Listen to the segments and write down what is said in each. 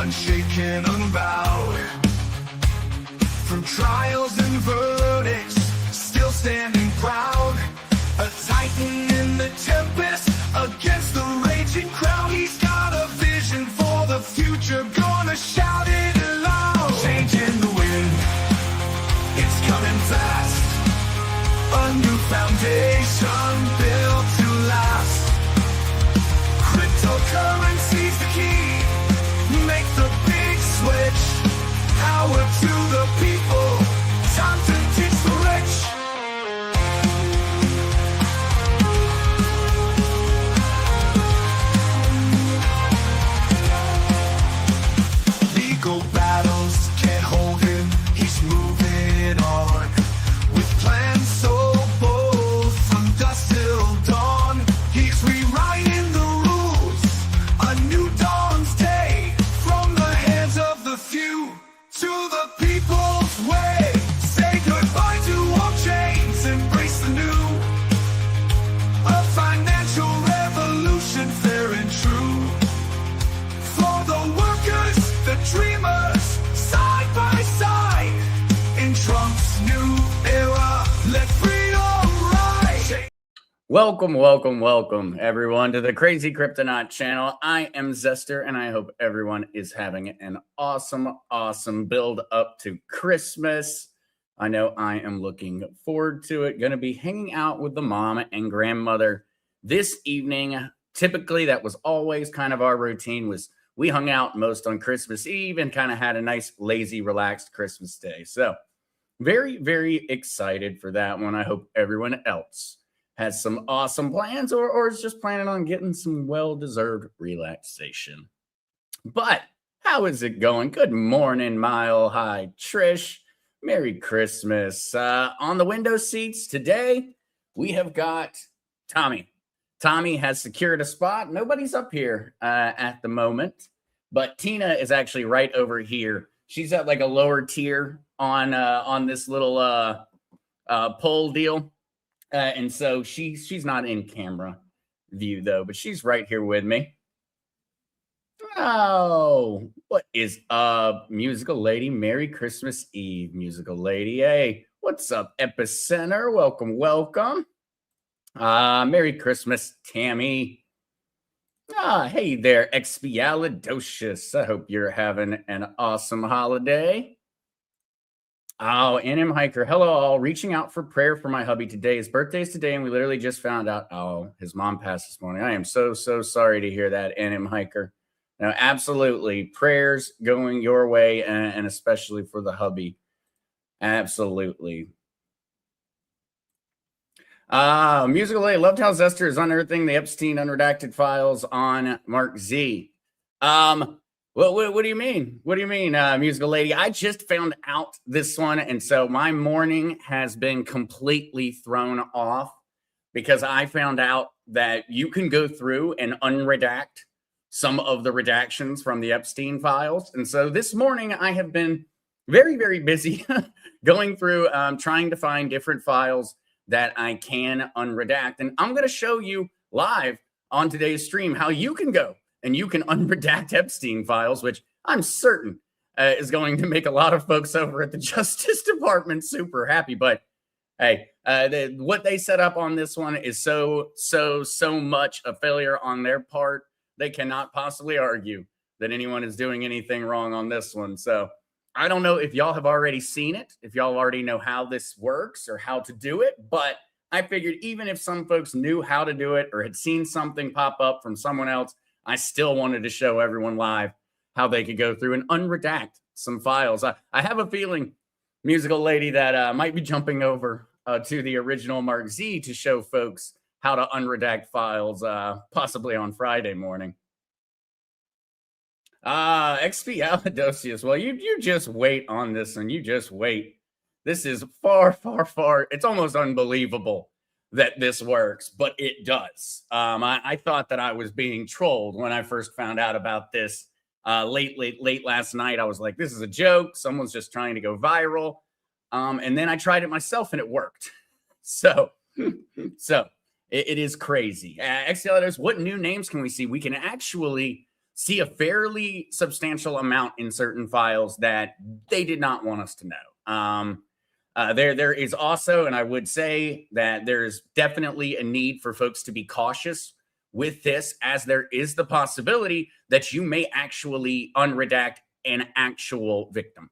unshaken, unbowed. From trials and verdicts, still standing proud. A titan in the tempest, against the raging crowd. He's got a vision for the future, gonna shout it aloud. Changing the wind, it's coming fast. A new foundation built to last. Cryptocurrency's the key, make the big switch. Power to the people, time to teach the rich. Legal battles can't hold him, he's moving on. With plans so bold, from dusk till dawn. He's rewriting the rules, a new dawn's day. From the hands of the few to the people's way. Say goodbye to all chains, embrace the new. A financial revolution, fair and true. For the workers, the dreamers, side by side. In Trump's new era, let freedom rise. Welcome, everyone, to the Crazy Kryptonaut channel. I am Zester, and I hope everyone is having an awesome build up to Christmas. I know I am looking forward to it. Going to be hanging out with the mom and grandmother this evening. Typically, that was always kind of our routine, was we hung out most on Christmas Eve and kind of had a nice, lazy, relaxed Christmas day. So very excited for that one. I hope everyone else has some awesome plans or is just planning on getting some well-deserved relaxation. But how is it going? Good morning, Mile High Trish. Merry Christmas. On the window seats today, we have got Tommy. Tommy has secured a spot. Nobody's up here at the moment, but Tina is actually right over here. She's at like a lower tier on this little pole deal. And so she's not in camera view, though, but she's right here with me. Oh, what is up, musical lady? Merry Christmas Eve, musical lady. Hey, what's up, Epicenter? Welcome. Merry Christmas, Tammy. Hey there, Expialidocious. I hope you're having an awesome holiday. Oh, NM Hiker. Hello, all. Reaching out for prayer for my hubby today. His birthday's today, and we literally just found out, his mom passed this morning. I am so sorry to hear that, NM Hiker. Now, absolutely. Prayers going your way, and especially for the hubby. Absolutely. Musical lady, loved how Zester is unearthing the Epstein unredacted files on Mark Z. What do you mean? What do you mean, musical lady? I just found out this one, and so my morning has been completely thrown off because I found out that you can go through and unredact some of the redactions from the Epstein files. And so this morning I have been very busy going through, trying to find different files that I can unredact. And I'm going to show you live on today's stream how you can go and you can unredact Epstein files, which I'm certain is going to make a lot of folks over at the Justice Department super happy. But hey, what they set up on this one is so much a failure on their part. They cannot possibly argue that anyone is doing anything wrong on this one. So I don't know if y'all have already seen it, if y'all already know how this works or how to do it, but I figured even if some folks knew how to do it or had seen something pop up from someone else, I still wanted to show everyone live how they could go through and unredact some files. I have a feeling, musical lady, that might be jumping over to the original Mark Z to show folks how to unredact files, possibly on Friday morning. Expialidocious. Well, you just wait on this one. You just wait. This is far. It's almost unbelievable that this works, but it does. I thought that I was being trolled when I first found out about this late last night. I was like, this is a joke. Someone's just trying to go viral. And then I tried it myself and it worked. So it is crazy. Expialidocious, what new names can we see? We can actually see a fairly substantial amount in certain files that they did not want us to know. There is also, and I would say that there's definitely a need for folks to be cautious with this, as there is the possibility that you may actually unredact an actual victim.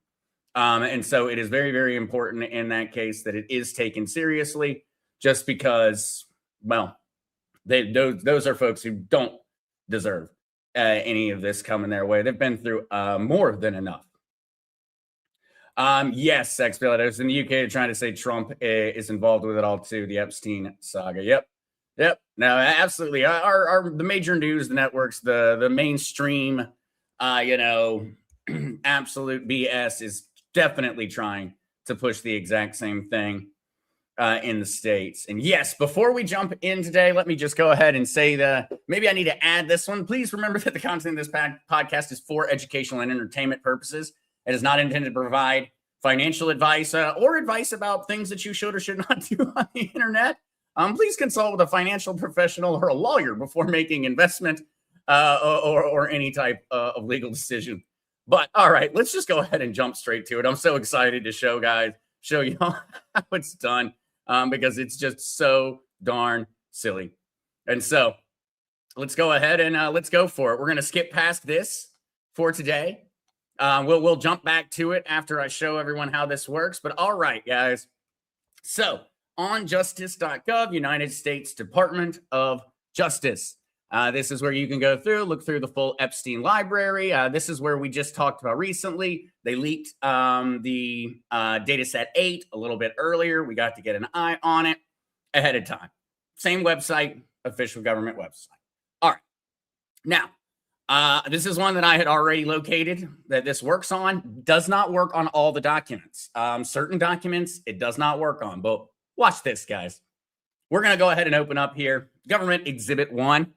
And so it is very, very important in that case that it is taken seriously, just because, well, those are folks who don't deserve any of this coming their way. They've been through more than enough. Yes, Sex Pilatos in the UK, they're trying to say Trump is involved with it all too. The Epstein saga. Yep. No, absolutely. The major news, the networks, the mainstream, absolute BS is definitely trying to push the exact same thing in the States. And yes, before we jump in today, let me just go ahead and say that maybe I need to add this one. Please remember that the content of this podcast is for educational and entertainment purposes. It is not intended to provide financial advice or advice about things that you should or should not do on the internet. Please consult with a financial professional or a lawyer before making investment or any type of legal decision. But all right, let's just go ahead and jump straight to it. I'm so excited to show you how it's done because it's just so darn silly. And so let's go ahead and let's go for it. We're going to skip past this for today. We'll jump back to it after I show everyone how this works. But all right, guys. So on justice.gov, United States Department of Justice. This is where you can go through, look through the full Epstein library. This is where we just talked about recently. They leaked the data set 8 a little bit earlier. We got to get an eye on it ahead of time. Same website, official government website. All right. Now, this is one that I had already located that this works on. Does not work on all the documents. Certain documents it does not work on, but watch this, guys. We're going to go ahead and open up here, Government Exhibit 1.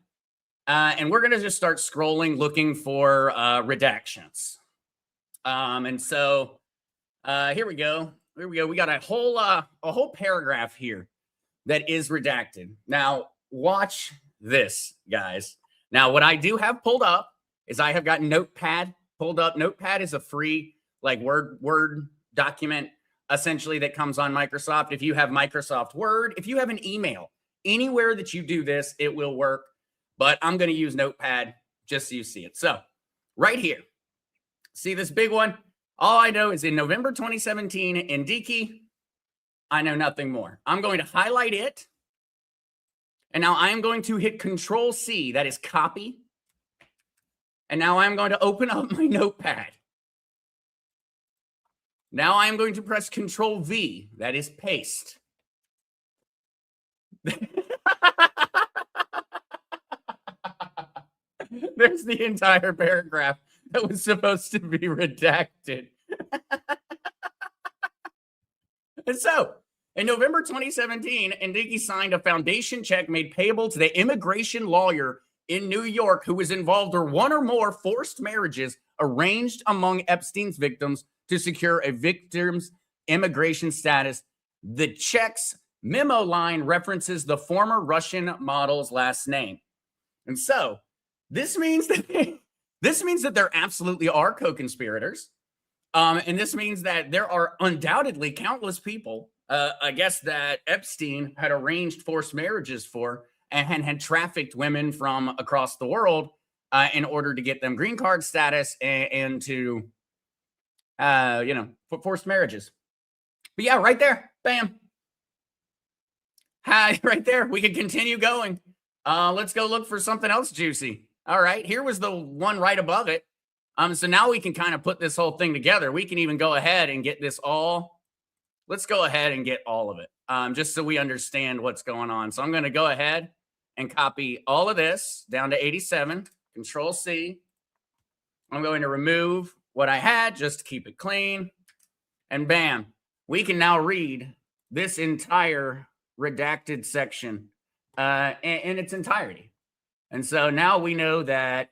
And we're going to just start scrolling, looking for redactions. And so here we go. We got a whole paragraph here that is redacted. Now, watch this, guys. Now, what I do have pulled up is I have got Notepad pulled up. Notepad is a free Word document essentially that comes on Microsoft. If you have Microsoft Word, if you have an email, anywhere that you do this, it will work. But I'm going to use Notepad just so you see it. So right here, see this big one? All I know is in November 2017 in Diki, I know nothing more. I'm going to highlight it. And now I'm going to hit Control C, that is copy. And now I'm going to open up my Notepad. Now I'm going to press Control V, that is paste. There's the entire paragraph that was supposed to be redacted. And so, in November 2017, Ndiki signed a foundation check made payable to the immigration lawyer in New York who was involved in one or more forced marriages arranged among Epstein's victims to secure a victim's immigration status. The check's memo line references the former Russian model's last name. And so, this means that there absolutely are co-conspirators. And this means that there are undoubtedly countless people, I guess, that Epstein had arranged forced marriages for and had trafficked women from across the world in order to get them green card status and to, for forced marriages. But yeah, right there, bam. Hi, right there. We can continue going. Let's go look for something else juicy. All right, here was the one right above it. So now we can kind of put this whole thing together. We can even go ahead and get this all. Let's go ahead and get all of it, just so we understand what's going on. So I'm going to go ahead and copy all of this down to 87, Control C. I'm going to remove what I had just to keep it clean. And bam, we can now read this entire redacted section in its entirety. And so now we know that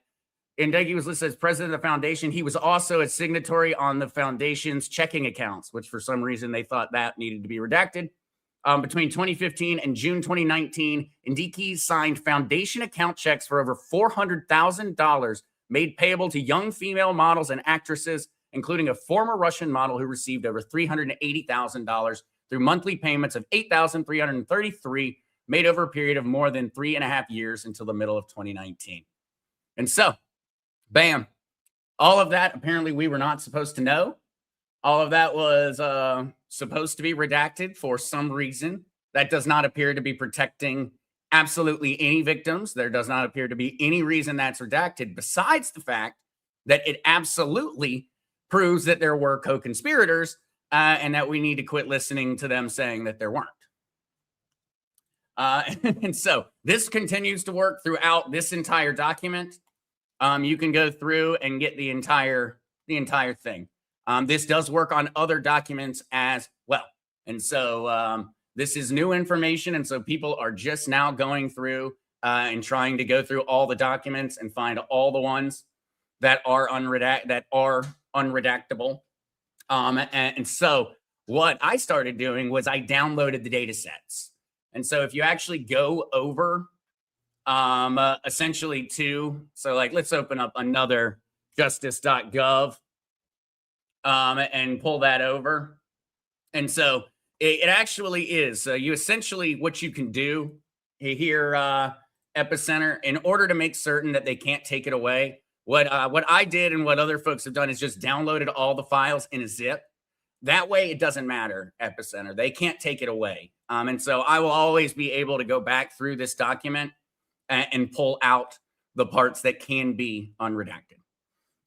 Ndeki was listed as president of the foundation. He was also a signatory on the foundation's checking accounts, which for some reason they thought that needed to be redacted. Between 2015 and June 2019, Ndeki signed foundation account checks for over $400,000 made payable to young female models and actresses, including a former Russian model who received over $380,000 through monthly payments of $8,333 made over a period of more than 3.5 years until the middle of 2019. And so, bam, all of that apparently we were not supposed to know. All of that was supposed to be redacted for some reason. That does not appear to be protecting absolutely any victims. There does not appear to be any reason that's redacted, besides the fact that it absolutely proves that there were co-conspirators and that we need to quit listening to them saying that there weren't. And so this continues to work throughout this entire document. You can go through and get the entire thing. This does work on other documents as well. And so this is new information. And so people are just now going through and trying to go through all the documents and find all the ones that are unredactable. And so what I started doing was I downloaded the data sets. And so if you actually go over essentially so like, let's open up another justice.gov and pull that over. And so it actually is. So you essentially, what you can do here, Epicenter, in order to make certain that they can't take it away, what I did and what other folks have done is just downloaded all the files in a zip. That way it doesn't matter, Epicenter. They can't take it away. And so I will always be able to go back through this document and pull out the parts that can be unredacted.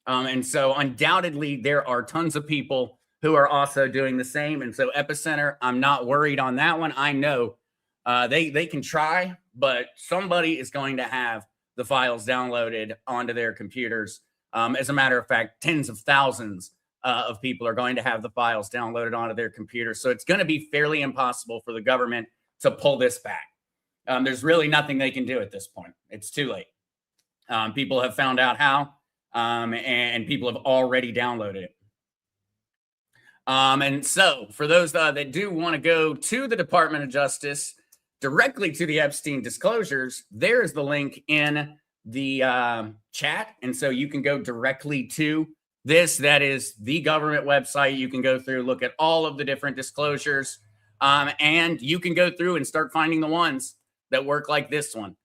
And so undoubtedly there are tons of people who are also doing the same. And so Epicenter, I'm not worried on that one. I know they can try, but somebody is going to have the files downloaded onto their computers. As a matter of fact, tens of thousands of people are going to have the files downloaded onto their computers. So it's going to be fairly impossible for the government to pull this back. There's really nothing they can do at this point. It's too late. People have found out how, and people have already downloaded it. And so for those that do want to go to the Department of Justice, directly to the Epstein disclosures, there is the link in the chat. And so you can go directly to this. That is the government website. You can go through, look at all of the different disclosures, and you can go through and start finding the ones that work like this one,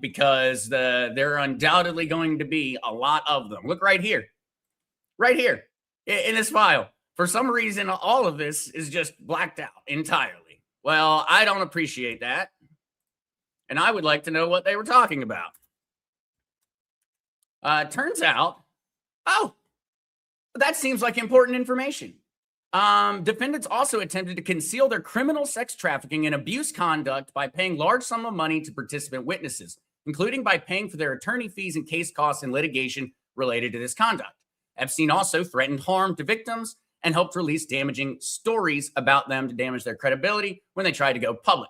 because there are undoubtedly going to be a lot of them. Look right here in this file. For some reason, all of this is just blacked out entirely. Well, I don't appreciate that. And I would like to know what they were talking about. Turns out, that seems like important information. Defendants also attempted to conceal their criminal sex trafficking and abuse conduct by paying large sum of money to participant witnesses, including by paying for their attorney fees and case costs in litigation related to this conduct. Epstein also threatened harm to victims and helped release damaging stories about them to damage their credibility when they tried to go public.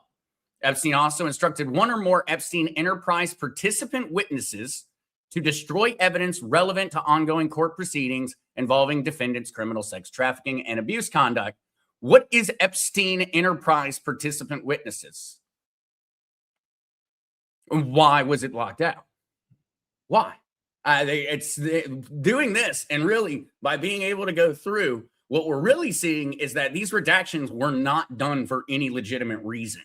Epstein also instructed one or more Epstein Enterprise participant witnesses to destroy evidence relevant to ongoing court proceedings involving defendants' criminal sex trafficking and abuse conduct. What is Epstein Enterprise participant witnesses? Why was it locked out? Why? It's doing this, and really by being able to go through, what we're really seeing is that these redactions were not done for any legitimate reason.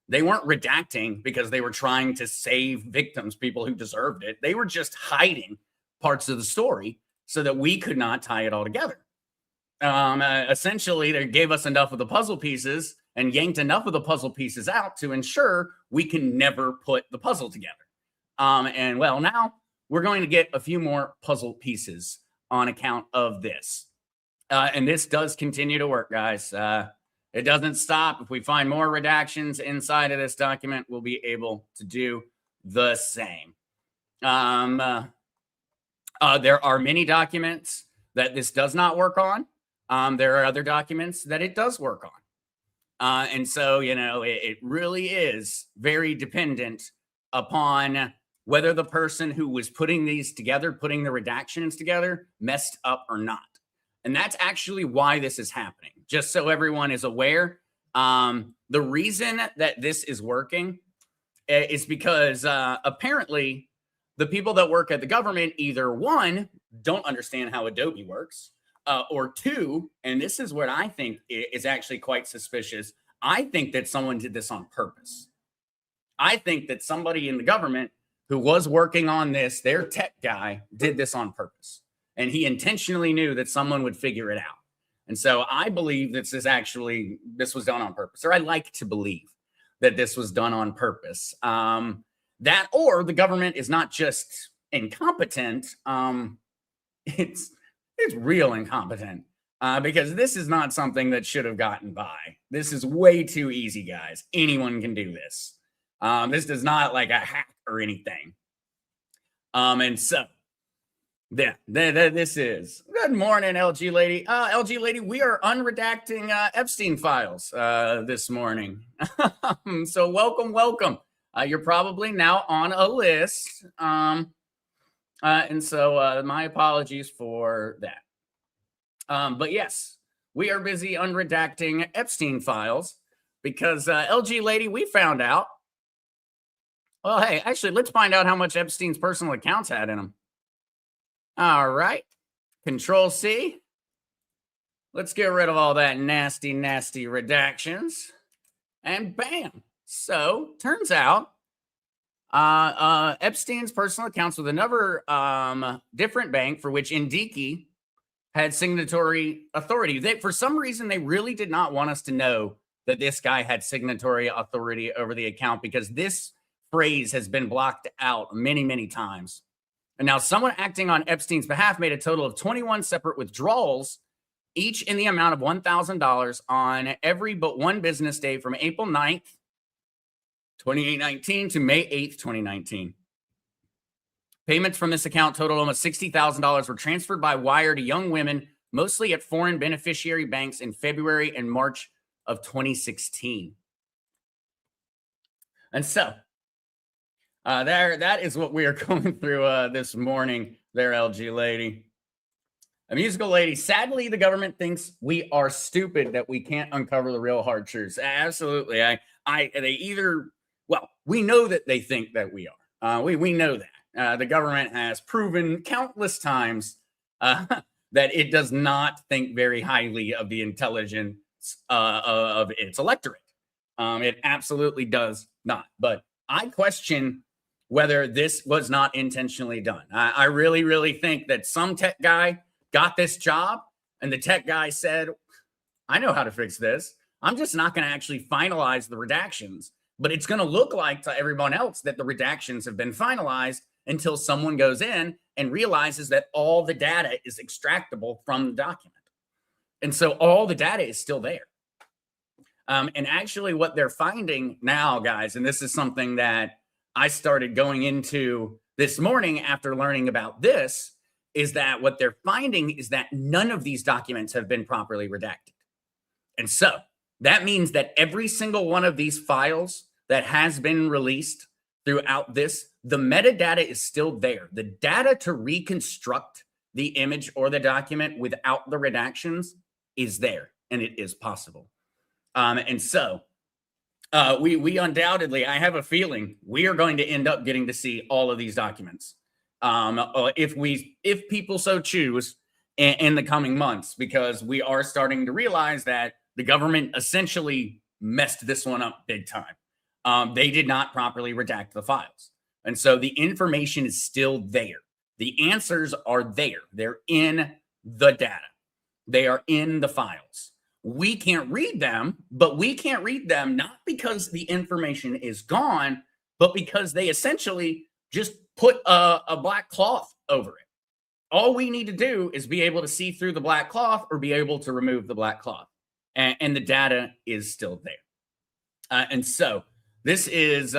They weren't redacting because they were trying to save victims, people who deserved it. They were just hiding parts of the story so that we could not tie it all together. Essentially, they gave us enough of the puzzle pieces and yanked enough of the puzzle pieces out to ensure we can never put the puzzle together. And well, now we're going to get a few more puzzle pieces on account of this. And this does continue to work, guys. It doesn't stop. If we find more redactions inside of this document, we'll be able to do the same. There are many documents that this does not work on. There are other documents that it does work on. And so, it really is very dependent upon whether the person who was putting these together, putting the redactions together, messed up or not. And that's actually why this is happening. Just so everyone is aware, the reason that this is working is because apparently the people that work at the government either one, don't understand how Adobe works, or two, and this is what I think is actually quite suspicious. I think that someone did this on purpose. I think that somebody in the government who was working on this, their tech guy, did this on purpose. And he intentionally knew that someone would figure it out. And so I believe this was done on purpose, or I like to believe that this was done on purpose. That or the government is not just incompetent, it's real incompetent, because this is not something that should have gotten by. This is way too easy, guys. Anyone can do this. This is not like a hack or anything. And so, yeah, this is. Good morning, LG lady. LG lady, we are unredacting Epstein files this morning. So welcome. You're probably now on a list. And so my apologies for that. But yes, we are busy unredacting Epstein files because LG lady, we found out. Well, hey, actually, let's find out how much Epstein's personal accounts had in them. All right. Control C. Let's get rid of all that nasty redactions. And bam. So, turns out, Epstein's personal accounts with another different bank for which Indiki had signatory authority. For some reason, they really did not want us to know that this guy had signatory authority over the account because this phrase has been blocked out many times. And now someone acting on Epstein's behalf made a total of 21 separate withdrawals, each in the amount of $1,000 on every but one business day from April 9th, 2019 to May 8th, 2019. Payments from this account totaled almost $60,000 were transferred by wire to young women, mostly at foreign beneficiary banks in February and March of 2016. And so, that is what we are going through this morning there, LG lady. A musical lady. Sadly, the government thinks we are stupid that we can't uncover the real hard truths. Absolutely. We know that they think that we are. We know that. The government has proven countless times that it does not think very highly of the intelligence of its electorate. It absolutely does not. But I question whether this was not intentionally done. I really think that some tech guy got this job and the tech guy said, I know how to fix this. I'm just not going to actually finalize the redactions, but it's going to look like to everyone else that the redactions have been finalized until someone goes in and realizes that all the data is extractable from the document. And so all the data is still there. And actually what they're finding now, guys, and this is something that I started going into this morning after learning about this, is that what they're finding is that none of these documents have been properly redacted. And so that means that every single one of these files that has been released throughout this, the metadata is still there. The data to reconstruct the image or the document without the redactions is there, and it is possible. And so we undoubtedly, I have a feeling we are going to end up getting to see all of these documents. If people so choose in the coming months, because we are starting to realize that the government essentially messed this one up big time. They did not properly redact the files. And so the information is still there. The answers are there. They're in the data. They are in the files. We can't read them, but we can't read them not because the information is gone, but because they essentially just put a black cloth over it. All we need to do is be able to see through the black cloth or be able to remove the black cloth. And the data is still there. And so this is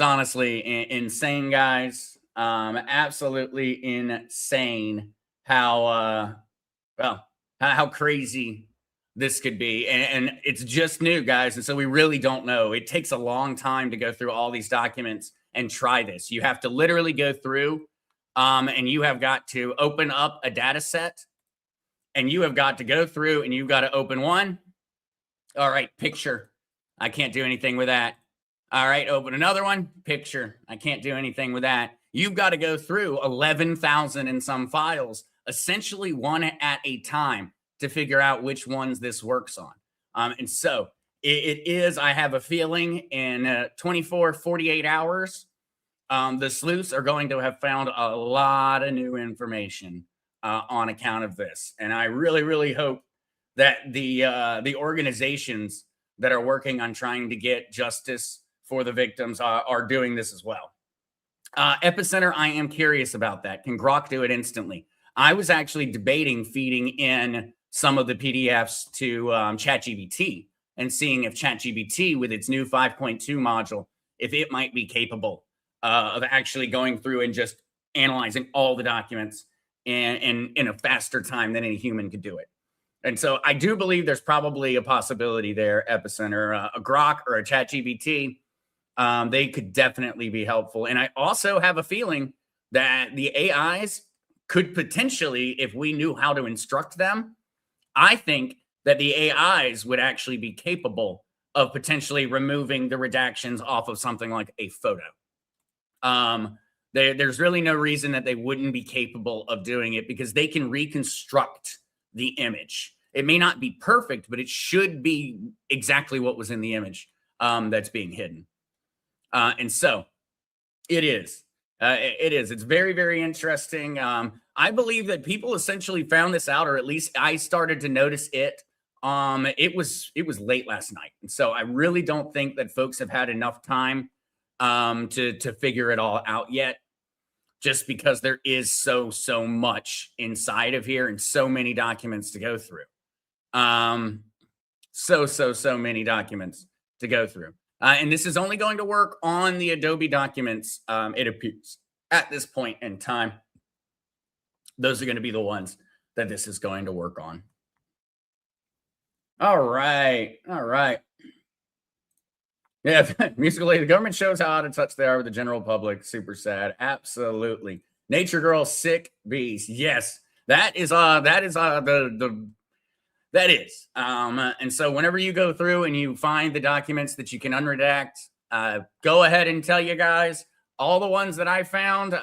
honestly insane, guys. Absolutely insane how crazy this could be. And it's just new, guys. And so we really don't know. It takes a long time to go through all these documents and try this. You have to literally go through and you have got to open up a data set and you have got to go through and you've got to open one. All right, picture. I can't do anything with that. All right, open another one. Picture. I can't do anything with that. You've got to go through 11,000 and some files, essentially one at a time, to figure out which ones this works on. And so it is, I have a feeling, in 24, 48 hours, the sleuths are going to have found a lot of new information on account of this. And I really, really hope that the organizations that are working on trying to get justice for the victims are doing this as well. Epicenter, I am curious about that. Can Grok do it instantly? I was actually debating feeding in some of the PDFs to ChatGPT and seeing if ChatGPT, with its new 5.2 module, if it might be capable of actually going through and just analyzing all the documents in a faster time than any human could do it. And so I do believe there's probably a possibility there, Epicenter, a Grok or a ChatGPT. They could definitely be helpful. And I also have a feeling that the AIs could potentially, if we knew how to instruct them, I think that the AIs would actually be capable of potentially removing the redactions off of something like a photo. There's really no reason that they wouldn't be capable of doing it, because they can reconstruct the image. It may not be perfect, but it should be exactly what was in the image that's being hidden. And so it is. It's very, very interesting. I believe that people essentially found this out, or at least I started to notice it. It was late last night. And so I really don't think that folks have had enough time to figure it all out yet, just because there is so much inside of here and so many documents to go through. So many documents to go through. And this is only going to work on the Adobe documents, it appears, at this point in time. Those are going to be the ones that this is going to work on. All right. Yeah, musically, the government shows how out of touch they are with the general public. Super sad. Absolutely. Nature Girl, sick bees. Yes, that is. And so whenever you go through and you find the documents that you can unredact, go ahead and tell you guys, all the ones that I found,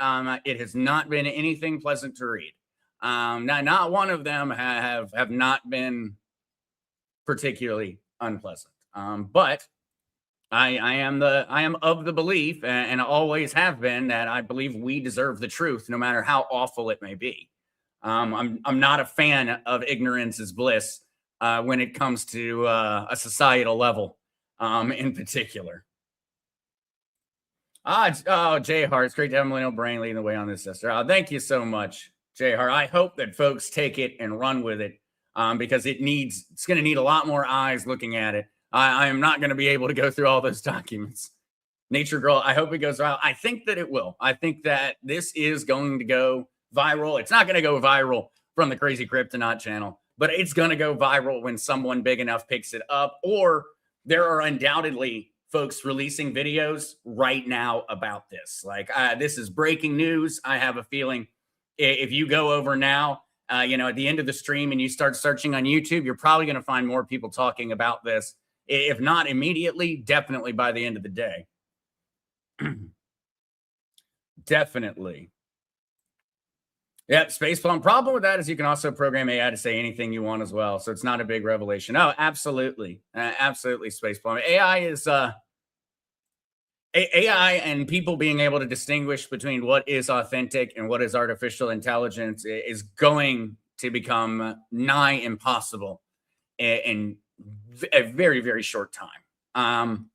it has not been anything pleasant to read. Not one of them have not been particularly unpleasant. But I am of the belief, and always have been, that I believe we deserve the truth, no matter how awful it may be. I'm not a fan of ignorance is bliss when it comes to a societal level, in particular. Jay Hart, it's great to have Millennial Brain leading the way on this, sister. Thank you so much, Jay Hart. I hope that folks take it and run with it, because it's going to need a lot more eyes looking at it. I am not going to be able to go through all those documents. Nature Girl, I hope it goes viral. I think that it will. I think that this is going to go viral. It's not going to go viral from the Crazy Kryptonaut channel, but it's going to go viral when someone big enough picks it up, or there are undoubtedly folks releasing videos right now about this. Like, this is breaking news. I have a feeling if you go over now, at the end of the stream, and you start searching on YouTube, you're probably going to find more people talking about this. If not immediately, definitely by the end of the day. Definitely. Yep, Spaceplum. Problem with that is you can also program AI to say anything you want as well. So it's not a big revelation. Oh, absolutely. Absolutely, Spaceplum. AI and people being able to distinguish between what is authentic and what is artificial intelligence is going to become nigh impossible in a very, very short time.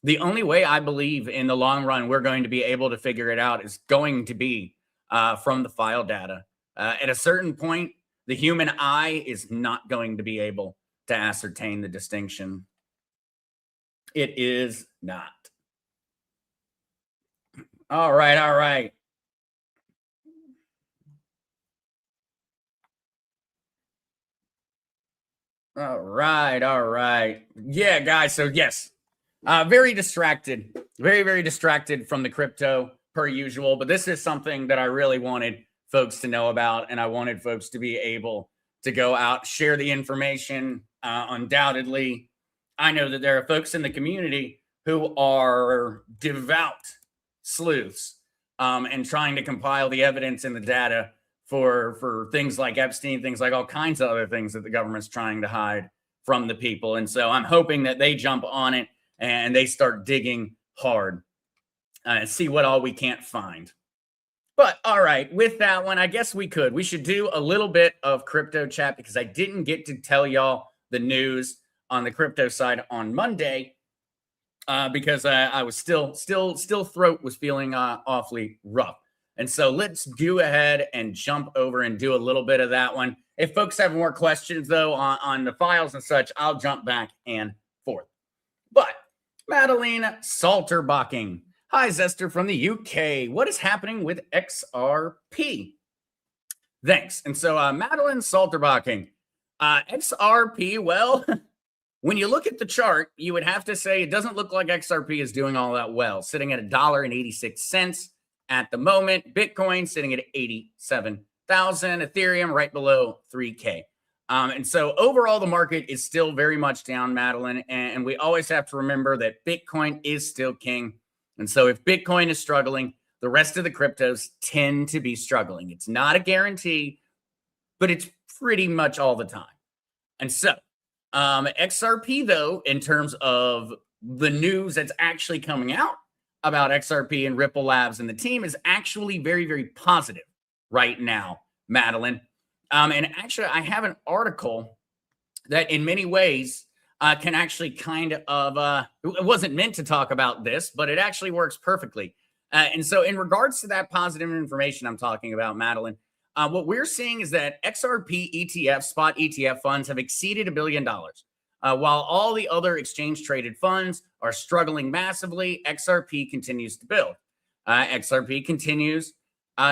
The only way I believe in the long run we're going to be able to figure it out is going to be from the file data. At a certain point, the human eye is not going to be able to ascertain the distinction. It is not. All right. All right. Yeah, guys. So yes, very distracted, very, very distracted from the crypto per usual. But this is something that I really wanted folks to know about, and I wanted folks to be able to go out, share the information. Undoubtedly, I know that there are folks in the community who are devout sleuths and trying to compile the evidence and the data for things like Epstein, things like all kinds of other things that the government's trying to hide from the people. And so I'm hoping that they jump on it and they start digging hard and see what all we can't find. But all right, with that one, I guess we should do a little bit of crypto chat because I didn't get to tell y'all the news on the crypto side on Monday because I was still throat was feeling awfully rough. And so let's go ahead and jump over and do a little bit of that one. If folks have more questions, though, on the files and such, I'll jump back and forth. But Madeline Salterbaching. Hi, Zester from the UK. What is happening with XRP? Thanks. And so Madeline Salterbaching. XRP, well, when you look at the chart, you would have to say it doesn't look like XRP is doing all that well, sitting at $1.86 at the moment. Bitcoin sitting at 87,000. Ethereum right below 3K. And so overall, the market is still very much down, Madeline. And we always have to remember that Bitcoin is still king. And so if Bitcoin is struggling, the rest of the cryptos tend to be struggling. It's not a guarantee, but it's pretty much all the time. And so XRP, though, in terms of the news that's actually coming out about XRP and Ripple Labs and the team is actually very, very positive right now, Madeline. And actually, I have an article that in many ways can actually kind of, it wasn't meant to talk about this, but it actually works perfectly. And so in regards to that positive information I'm talking about, Madeline, what we're seeing is that XRP ETF, spot ETF funds have exceeded $1 billion. While all the other exchange traded funds are struggling massively, XRP continues to build. XRP continues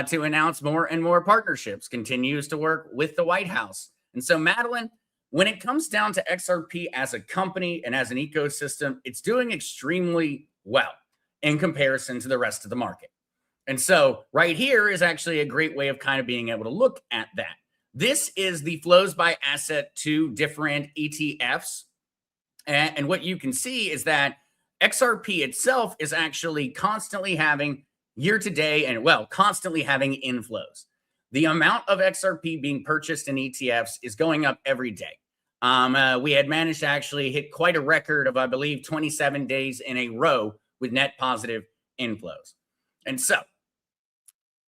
to announce more and more partnerships, continues to work with the White House. And so, Madeline, when it comes down to XRP as a company and as an ecosystem, it's doing extremely well in comparison to the rest of the market. And so right here is actually a great way of kind of being able to look at that. This is the flows by asset to different ETFs. And what you can see is that XRP itself is actually constantly having year to day and, well, constantly having inflows. The amount of XRP being purchased in ETFs is going up every day. We had managed to actually hit quite a record of, I believe, 27 days in a row with net positive inflows. And so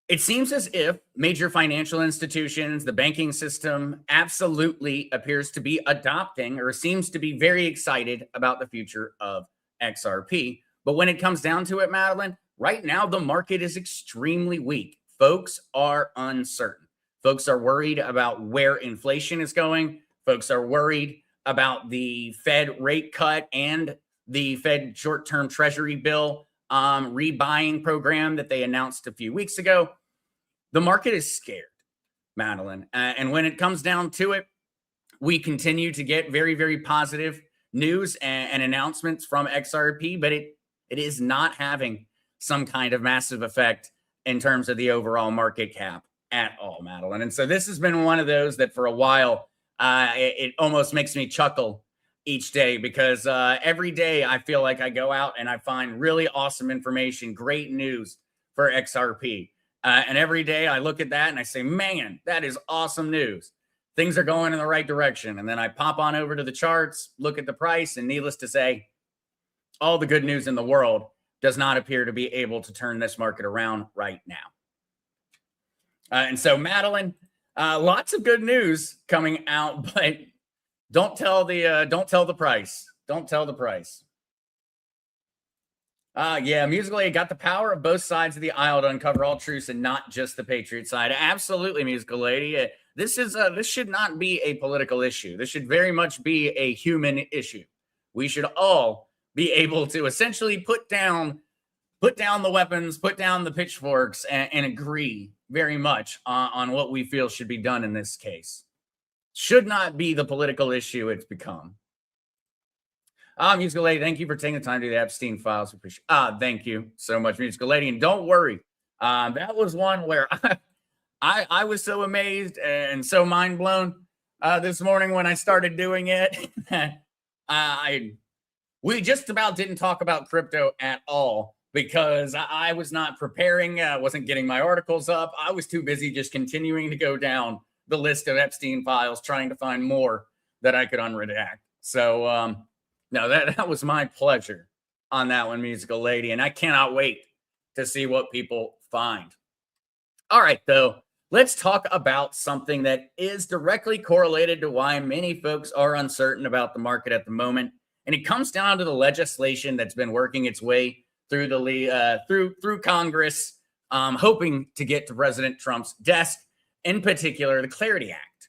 it seems as if major financial institutions, the banking system absolutely appears to be adopting or seems to be very excited about the future of XRP. But when it comes down to it, Madeline, right now the market is extremely weak. Folks are uncertain. Folks are worried about where inflation is going. Folks are worried about the Fed rate cut and the Fed short-term treasury bill rebuying program that they announced a few weeks ago. The market is scared, Madeline. And when it comes down to it, we continue to get very, very positive news and announcements from XRP, but it is not having some kind of massive effect in terms of the overall market cap at all, Madeline. And so this has been one of those that for a while, it almost makes me chuckle each day because every day I feel like I go out and I find really awesome information, great news for XRP. And every day I look at that and I say, man, that is awesome news. Things are going in the right direction. And then I pop on over to the charts, look at the price, and needless to say, all the good news in the world does not appear to be able to turn this market around right now. And so, Madeline, lots of good news coming out, but don't tell the price. Don't tell the price. Yeah, Musical Lady got the power of both sides of the aisle to uncover all truths and not just the Patriot side. Absolutely, Musical Lady. This should not be a political issue. This should very much be a human issue. We should all be able to essentially put down the weapons, put down the pitchforks, and agree very much on what we feel should be done in this case. Should not be the political issue it's become. Musical Lady, thank you for taking the time to do the Epstein files. Appreciate. Thank you so much, Musical Lady. And don't worry, that was one where I was so amazed and so mind blown this morning when I started doing it. I we just about didn't talk about crypto at all because I was not preparing, wasn't getting my articles up. I was too busy just continuing to go down the list of Epstein files, trying to find more that I could unredact. So, no, that was my pleasure on that one, Musical Lady. And I cannot wait to see what people find. All right, though, let's talk about something that is directly correlated to why many folks are uncertain about the market at the moment. And it comes down to the legislation that's been working its way through through Congress, hoping to get to President Trump's desk, in particular, the Clarity Act.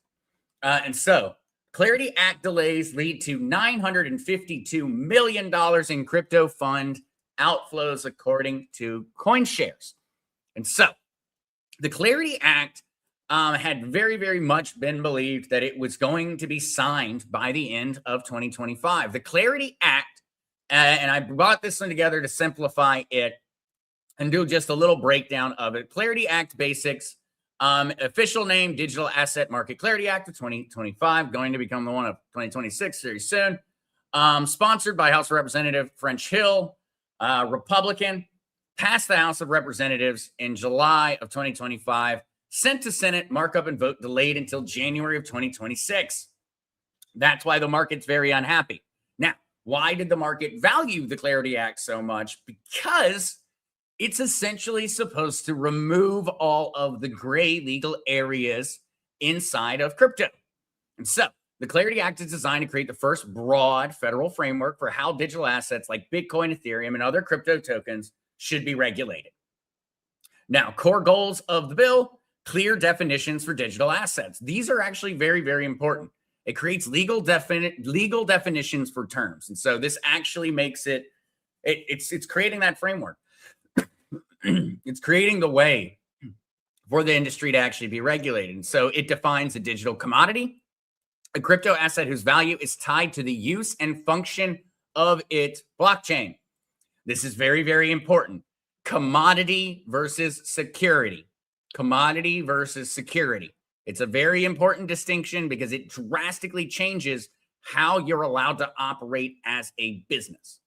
And so, Clarity Act delays lead to $952 million in crypto fund outflows, according to CoinShares. And so, the Clarity Act had very, very much been believed that it was going to be signed by the end of 2025. The Clarity Act, and I brought this one together to simplify it and do just a little breakdown of it. Clarity Act basics, official name, Digital Asset Market Clarity Act of 2025, going to become the one of 2026 very soon. Sponsored by House Representative French Hill, Republican, passed the House of Representatives in July of 2025, sent to Senate, markup and vote delayed until January of 2026. That's why the market's very unhappy. Now, why did the market value the Clarity Act so much? Because it's essentially supposed to remove all of the gray legal areas inside of crypto. And so, the Clarity Act is designed to create the first broad federal framework for how digital assets like Bitcoin, Ethereum, and other crypto tokens should be regulated. Now, core goals of the bill: clear definitions for digital assets. These are actually very, very important. It creates legal definitions for terms. And so this actually makes it's creating that framework. It's creating the way for the industry to actually be regulated. And so it defines a digital commodity, a crypto asset whose value is tied to the use and function of its blockchain. This is very, very important. Commodity versus security. Commodity versus security. It's a very important distinction because it drastically changes how you're allowed to operate as a business.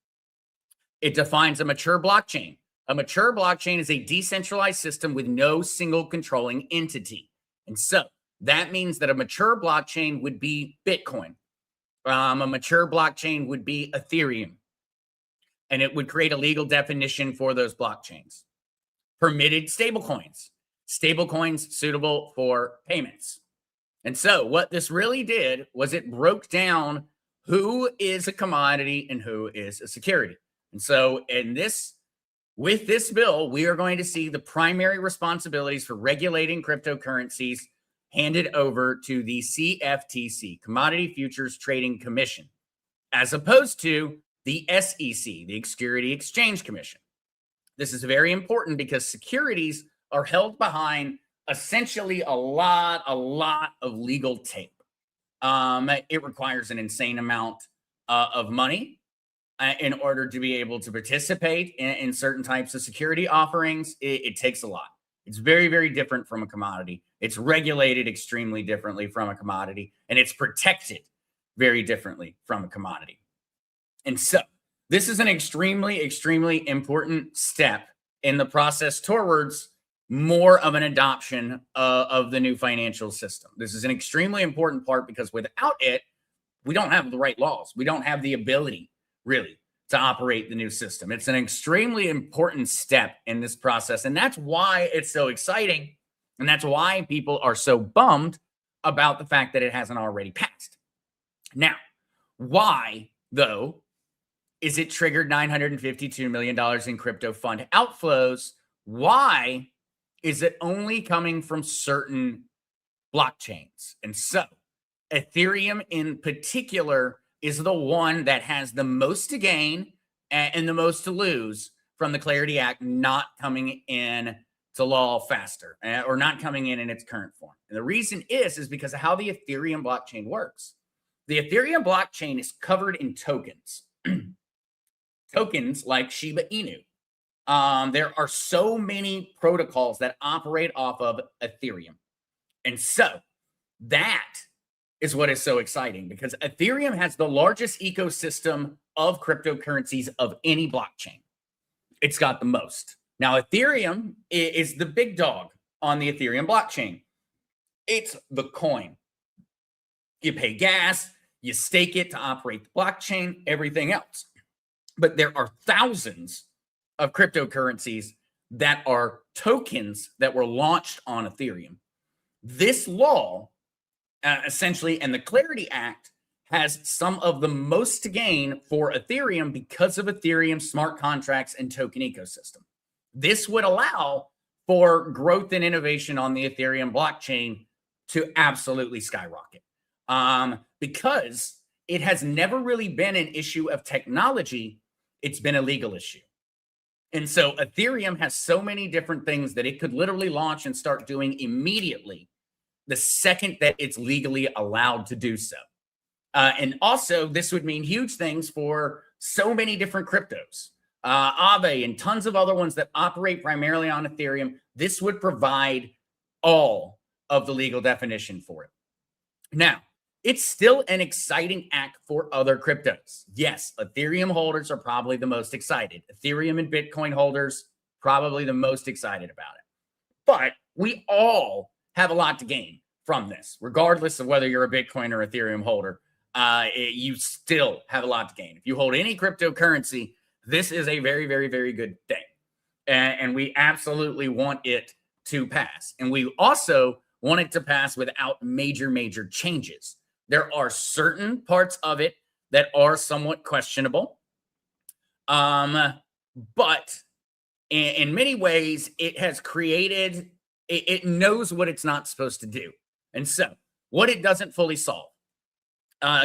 It defines a mature blockchain. A mature blockchain is a decentralized system with no single controlling entity. And so that means that a mature blockchain would be Bitcoin. A mature blockchain would be Ethereum. And it would create a legal definition for those blockchains. Permitted stablecoins. Stablecoins suitable for payments. And so what this really did was it broke down who is a commodity and who is a security. And so with this bill, we are going to see the primary responsibilities for regulating cryptocurrencies handed over to the CFTC, Commodity Futures Trading Commission, as opposed to the SEC, the Security Exchange Commission. This is very important because securities are held behind essentially a lot of legal tape. It requires an insane amount of money in order to be able to participate in certain types of security offerings. It takes a lot. It's very, very different from a commodity. It's regulated extremely differently from a commodity, and it's protected very differently from a commodity. And so this is an extremely, extremely important step in the process towards more of an adoption of the new financial system. This is an extremely important part because without it, we don't have the right laws. We don't have the ability, really, to operate the new system. It's an extremely important step in this process. And that's why it's so exciting. And that's why people are so bummed about the fact that it hasn't already passed. Now, why, though, is it triggered $952 million in crypto fund outflows? Why is it only coming from certain blockchains? And so Ethereum in particular is the one that has the most to gain and the most to lose from the Clarity Act not coming in to law faster or not coming in its current form. And the reason is because of how the Ethereum blockchain works. The Ethereum blockchain is covered in tokens, tokens like Shiba Inu. There are so many protocols that operate off of Ethereum. And so that is what is so exciting, because Ethereum has the largest ecosystem of cryptocurrencies of any blockchain. It's got the most. Now, Ethereum is the big dog on the Ethereum blockchain. It's the coin. You pay gas, you stake it to operate the blockchain, everything else. But there are thousands of cryptocurrencies that are tokens that were launched on Ethereum. This law, essentially, and the Clarity Act has some of the most to gain for Ethereum because of Ethereum's smart contracts and token ecosystem. This would allow for growth and innovation on the Ethereum blockchain to absolutely skyrocket, because it has never really been an issue of technology. It's been a legal issue. And so Ethereum has so many different things that it could literally launch and start doing immediately the second that it's legally allowed to do so. And also, this would mean huge things for so many different cryptos, Aave and tons of other ones that operate primarily on Ethereum. This would provide all of the legal definition for it. Now, it's still an exciting act for other cryptos. Yes, Ethereum holders are probably the most excited. Ethereum and Bitcoin holders, probably the most excited about it. But we all have a lot to gain from this, regardless of whether you're a Bitcoin or Ethereum holder. You still have a lot to gain. If you hold any cryptocurrency, this is a very, very, very good thing. And we absolutely want it to pass. And we also want it to pass without major, major changes. There are certain parts of it that are somewhat questionable. But in many ways, it has created, it knows what it's not supposed to do. And so what it doesn't fully solve.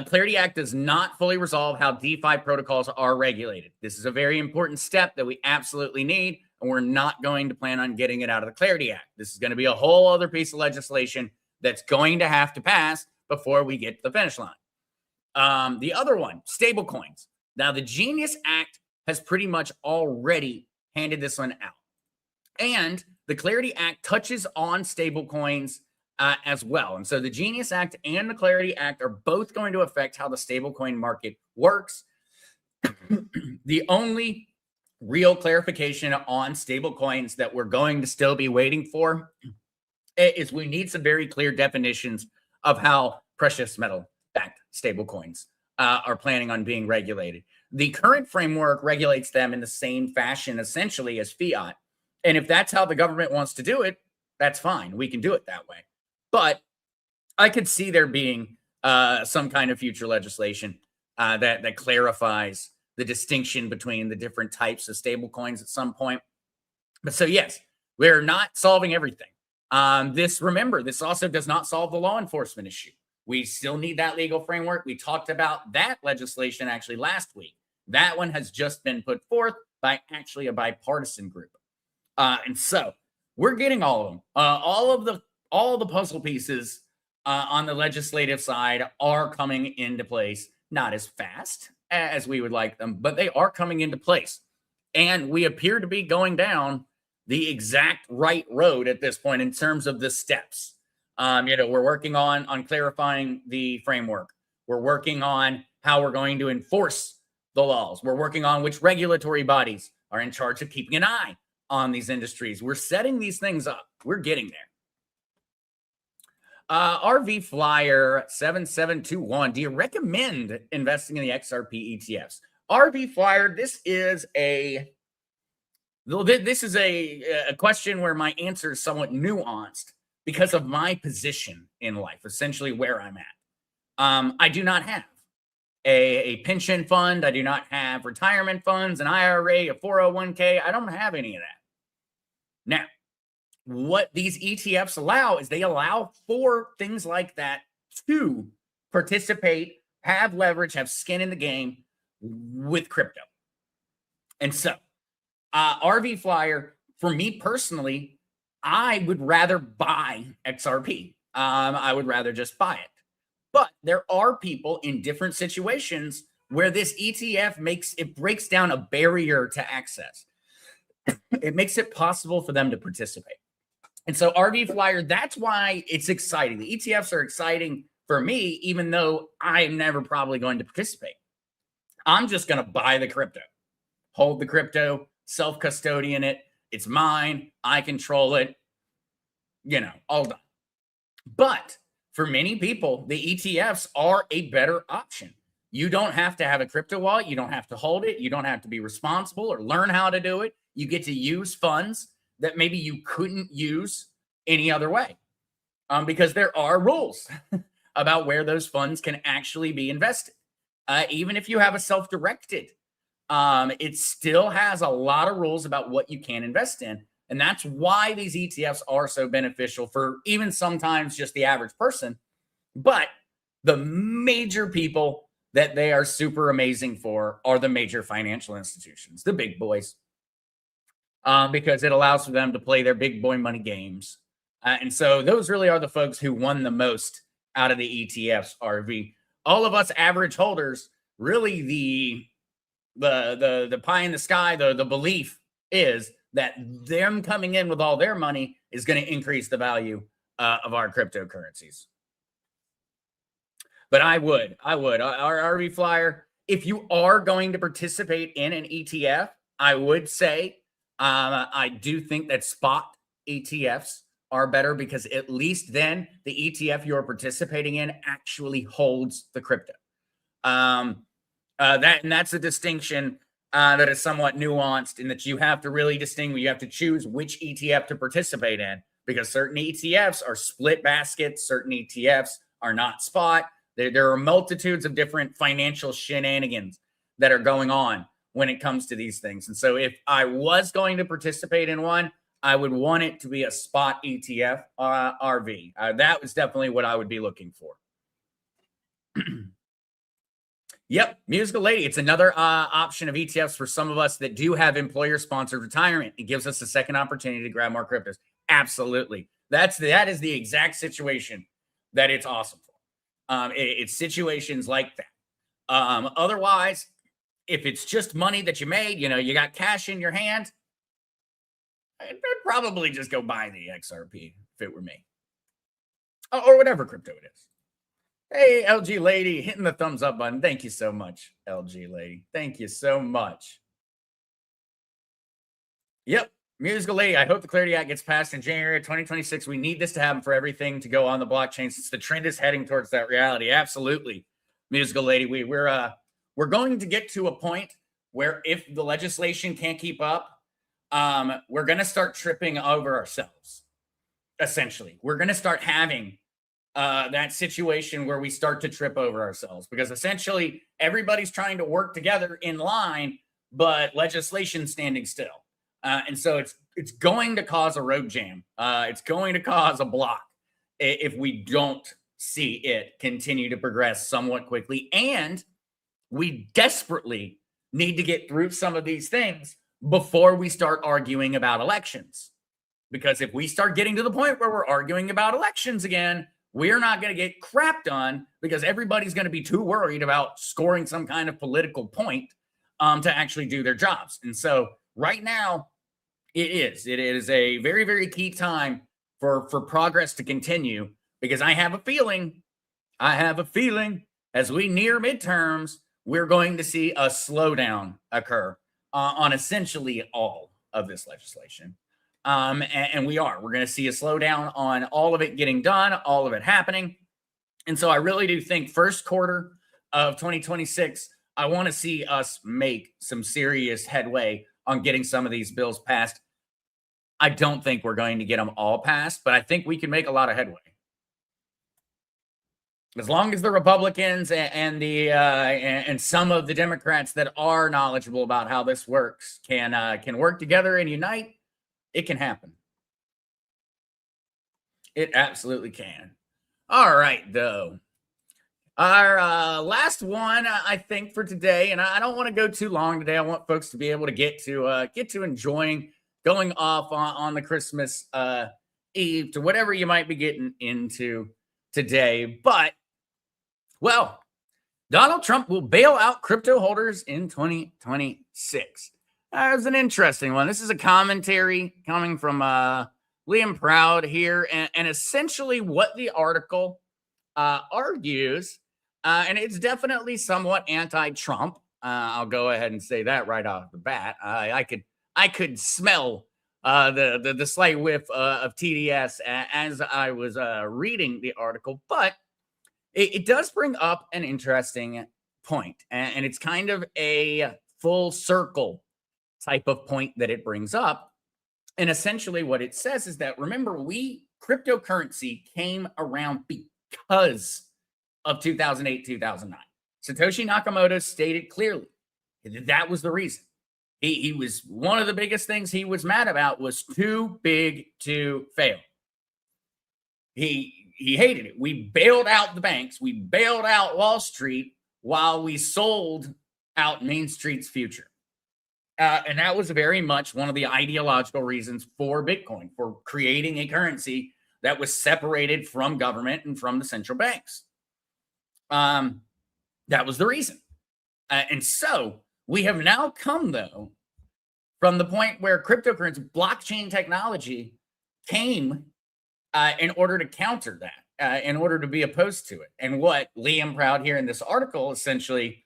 Clarity Act does not fully resolve how DeFi protocols are regulated. This is a very important step that we absolutely need, and we're not going to plan on getting it out of the Clarity Act. This is going to be a whole other piece of legislation that's going to have to pass before we get to the finish line. The other one, stablecoins. Now, the Genius Act has pretty much already handed this one out. And the Clarity Act touches on stablecoins as well. And so the Genius Act and the Clarity Act are both going to affect how the stablecoin market works. The only real clarification on stablecoins that we're going to still be waiting for is we need some very clear definitions of how precious metal-backed stablecoins are planning on being regulated. The current framework regulates them in the same fashion, essentially, as fiat. And if that's how the government wants to do it, that's fine. We can do it that way. But I could see there being some kind of future legislation that clarifies the distinction between the different types of stablecoins at some point. But so, yes, we're not solving everything. Remember, this also does not solve the law enforcement issue. We still need that legal framework. We talked about that legislation actually last week. That one has just been put forth by actually a bipartisan group. And so we're getting all of them. All the puzzle pieces on the legislative side are coming into place, not as fast as we would like them, but they are coming into place. And we appear to be going down the exact right road at this point in terms of the steps. We're working on clarifying the framework. We're working on how we're going to enforce the laws. We're working on which regulatory bodies are in charge of keeping an eye on these industries. We're setting these things up. We're getting there. RV Flyer 7721. Do you recommend investing in the XRP ETFs? RV Flyer, this is a question where my answer is somewhat nuanced because of my position in life, essentially where I'm at. I do not have a pension fund. I do not have retirement funds, an IRA, a 401k. I don't have any of that. Now, what these ETFs allow is they allow for things like that to participate, have leverage, have skin in the game with crypto. And so, RV Flyer, for me personally, I would rather buy XRP. I would rather just buy it. But there are people in different situations where this ETF breaks down a barrier to access. It makes it possible for them to participate. And so RV Flyer, that's why it's exciting. The ETFs are exciting for me, even though I'm never probably going to participate, I'm just going to buy the crypto, hold the crypto, self-custodian it. It's mine. I control it, all done. But for many people, the ETFs are a better option. You don't have to have a crypto wallet. You don't have to hold it. You don't have to be responsible or learn how to do it. You get to use funds that maybe you couldn't use any other way, because there are rules about where those funds can actually be invested. Even if you have a self-directed, it still has a lot of rules about what you can invest in. And that's why these ETFs are so beneficial for even sometimes just the average person. But the major people that they are super amazing for are the major financial institutions, the big boys, because it allows for them to play their big boy money games. And so those really are the folks who won the most out of the ETFs, RV. All of us average holders, really the pie in the sky, the belief is that them coming in with all their money is going to increase the value of our cryptocurrencies. But our RV Flyer, if you are going to participate in an ETF, I would say I do think that spot ETFs are better, because at least then the ETF you're participating in actually holds the crypto. That's a distinction that is somewhat nuanced, in that you have to really distinguish. You have to choose which ETF to participate in, because certain ETFs are split baskets, certain ETFs are not spot. There are multitudes of different financial shenanigans that are going on when it comes to these things. And so if I was going to participate in one, I would want it to be a spot ETF, RV. That was definitely what I would be looking for. Yep, Musical Lady. It's another option of ETFs for some of us that do have employer-sponsored retirement. It gives us a second opportunity to grab more cryptos. Absolutely. That is the exact situation that it's awesome for. It's situations like that. Otherwise, if it's just money that you made, you got cash in your hand, I'd probably just go buy the XRP if it were me. Or whatever crypto it is. Hey, LG Lady, hitting the thumbs up button. Thank you so much, LG Lady. Thank you so much. Yep, Musical Lady, I hope the Clarity Act gets passed in January 2026. We need this to happen for everything to go on the blockchain, since the trend is heading towards that reality. Absolutely, Musical Lady. We're going to get to a point where if the legislation can't keep up, we're going to start tripping over ourselves. Essentially, we're going to start having that situation where we start to trip over ourselves, because essentially everybody's trying to work together in line, but legislation standing still. And so it's going to cause a road jam. It's going to cause a block if we don't see it continue to progress somewhat quickly. And we desperately need to get through some of these things before we start arguing about elections. Because if we start getting to the point where we're arguing about elections again, we're not going to get crap done, because everybody's going to be too worried about scoring some kind of political point to actually do their jobs. And so right now, it is a very, very key time for progress to continue, because I have a feeling as we near midterms, we're going to see a slowdown occur on essentially all of this legislation. And we're going to see a slowdown on all of it getting done, all of it happening. And so I really do think first quarter of 2026, I want to see us make some serious headway on getting some of these bills passed. I don't think we're going to get them all passed, but I think we can make a lot of headway. As long as the Republicans and some of the Democrats that are knowledgeable about how this works can work together and unite, it can happen. It absolutely can. All right, though. Our last one, I think, for today, and I don't want to go too long today. I want folks to be able to get to enjoying going off on the Christmas Eve to whatever you might be getting into today. But, well, Donald Trump will bail out crypto holders in 2026. That was an interesting one. This is a commentary coming from Liam Proud here. And essentially what the article argues, and it's definitely somewhat anti-Trump. I'll go ahead and say that right off the bat. I could smell the slight whiff of TDS as I was reading the article, but it does bring up an interesting point, and it's kind of a full circle type of point that it brings up. And essentially, what it says is that remember, cryptocurrency came around because of 2008, 2009. Satoshi Nakamoto stated clearly that was the reason. He was one of the biggest things he was mad about was too big to fail. He hated it. We bailed out the banks. We bailed out Wall Street while we sold out Main Street's future. And that was very much one of the ideological reasons for Bitcoin, for creating a currency that was separated from government and from the central banks. That was the reason. And so we have now come, though, from the point where cryptocurrency, blockchain technology came in order to counter that, in order to be opposed to it. And what Liam Proud here in this article essentially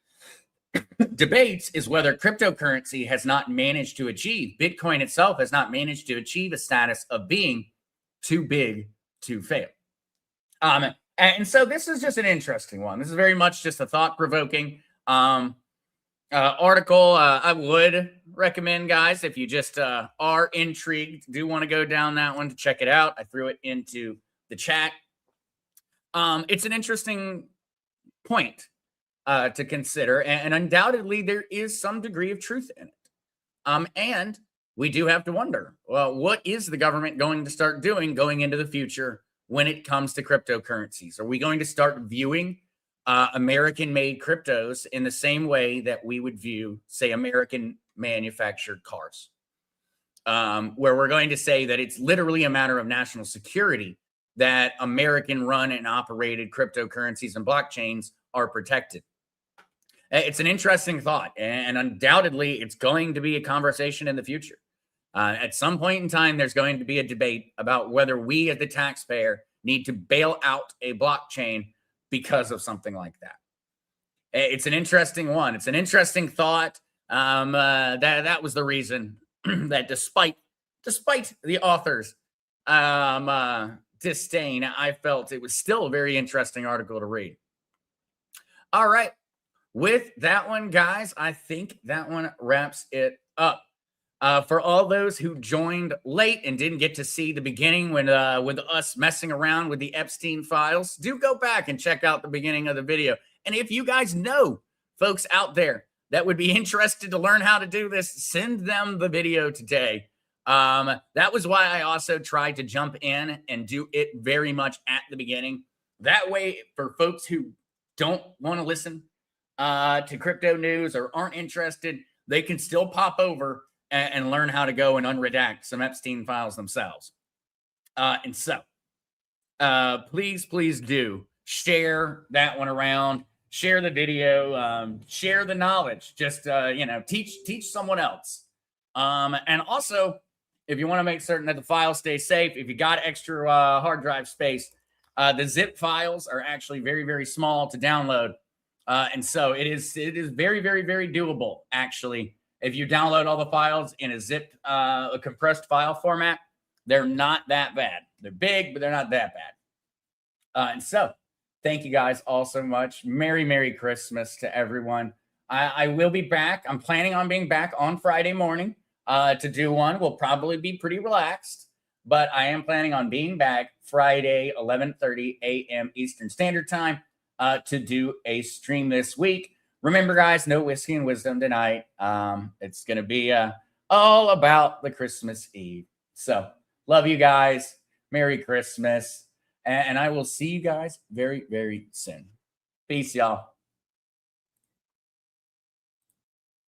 debates is whether cryptocurrency has not managed to achieve, Bitcoin itself has not managed to achieve a status of being too big to fail. And so this is just an interesting one. This is very much just a thought-provoking article. I would recommend, guys, if you just are intrigued, do want to go down that one to check it out. I threw it into the chat. It's an interesting point to consider, and undoubtedly there is some degree of truth in it. And we do have to wonder, well, what is the government going to start doing going into the future when it comes to cryptocurrencies? Are we going to start viewing American-made cryptos in the same way that we would view, say, American-manufactured cars? Where we're going to say that it's literally a matter of national security that American-run and operated cryptocurrencies and blockchains are protected. It's an interesting thought, and undoubtedly it's going to be a conversation in the future. At some point in time, there's going to be a debate about whether we as the taxpayer need to bail out a blockchain because of something like that. It's an interesting one. It's an interesting thought. That was the reason that despite the author's disdain, I felt it was still a very interesting article to read. All right. With that one, guys, I think that one wraps it up. For all those who joined late and didn't get to see the beginning when with us messing around with the Epstein files, do go back and check out the beginning of the video. And if you guys know folks out there that would be interested to learn how to do this, send them the video today. That was why I also tried to jump in and do it very much at the beginning. That way, for folks who don't want to listen to crypto news or aren't interested, they can still pop over and learn how to go and unredact some Epstein files themselves. And so please do share that one around, share the video, share the knowledge, just, teach someone else. And also, if you want to make certain that the files stay safe, if you got extra hard drive space, the zip files are actually very, very small to download. And so it is very, very, very doable, actually. If you download all the files in a zipped, a compressed file format, they're not that bad. They're big, but they're not that bad. And so thank you guys all so much. Merry Christmas to everyone. I will be back. I'm planning on being back on Friday morning to do one. We'll probably be pretty relaxed, but I am planning on being back Friday, 11:30 a.m. Eastern Standard Time to do a stream this week. Remember, guys, no whiskey and wisdom tonight. It's going to be all about the Christmas Eve. So love you guys. Merry Christmas. And I will see you guys very, very soon. Peace, y'all.